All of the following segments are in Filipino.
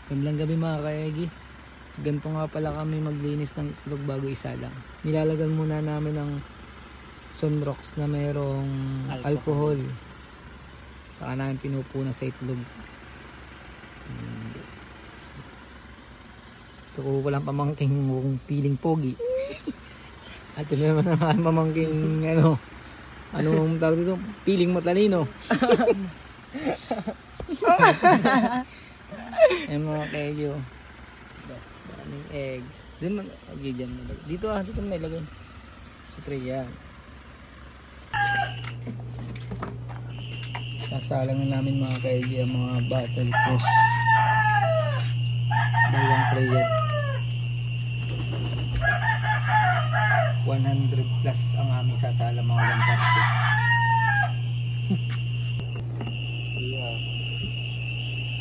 Magandang gabi mga kaegi. Ganito nga pala kami maglinis ng itlog bago isalang. Nilalagyan muna namin ng Sunrox na mayroong alcohol. Saka namin pinupuna sa itlog. Ito ko walang pamangking piling pogi. At ito naman ang pamangking anong tawag dito? Piling matalino. Ayan mga kaegyo. Daming eggs. Dito man, dyan nilagay. Dito mo nilagay. Sa tray yan. Sasalang na namin mga kaegyo ang mga battle cross. Dalawang tray yan. 100 plus ang aming sasala mga 140.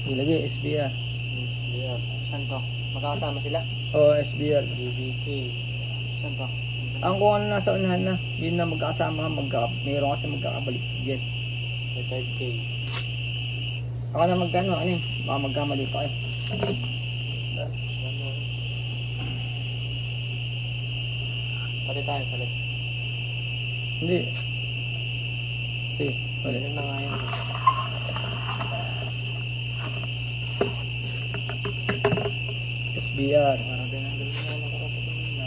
Ilagay SBR. SBR. Saan to? Magkakasama sila? Oo, SBR. BBK. Saan to? Ang kung ano nasa unahan na, yun na magkakasama, mayroon kasi magkakabalik dyan. May 5K. Ako na magkano, baka magkamali pa eh. Palit tayo, palit. Hindi. Sige, palit. Palit na nga yan. SBR. Parang tinanggal mo nga nakakapagod na.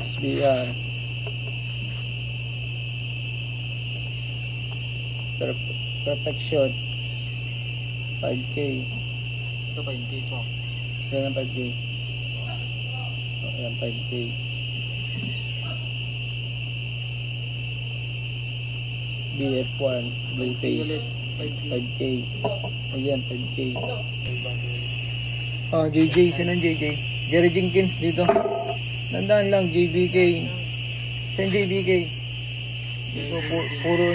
SBR. Perfection. 5K. Ito 5K po. Yan ang 5K. Yan 5K. BF1 Blue Face 5K. Ayan 5K. JJ, saan JJ? Jerry Jenkins dito. Nandaan lang JBK. Saan JBK? Dito puro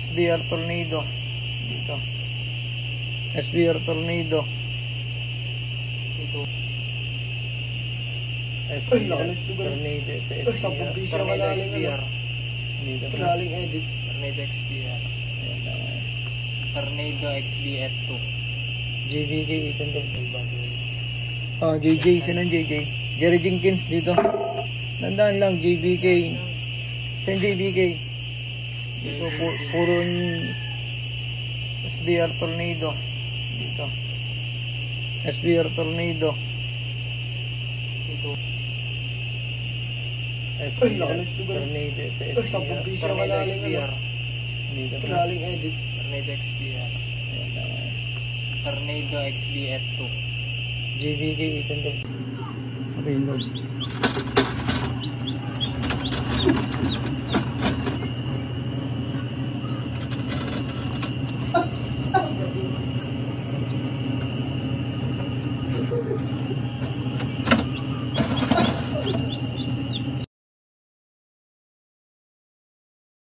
SBR Tornado. Dito. SBR Tornado. Ito. SBR Tornado. Tornado XBR. Dito. Galing edit. Tornado XBR. Tornado XBF2. JBK 800. JJ, saan JJ? Jerry Jenkins dito. Nandaan lang JBK. Saan JBK? Dito puro SBR Tornado. Dito. SBR Tornado. Ito. SBR Tornado. Tornado XBR. Dito. Galing edit. Tornado XBR. Tornado XBF2. JBK 800. Ito yung loob.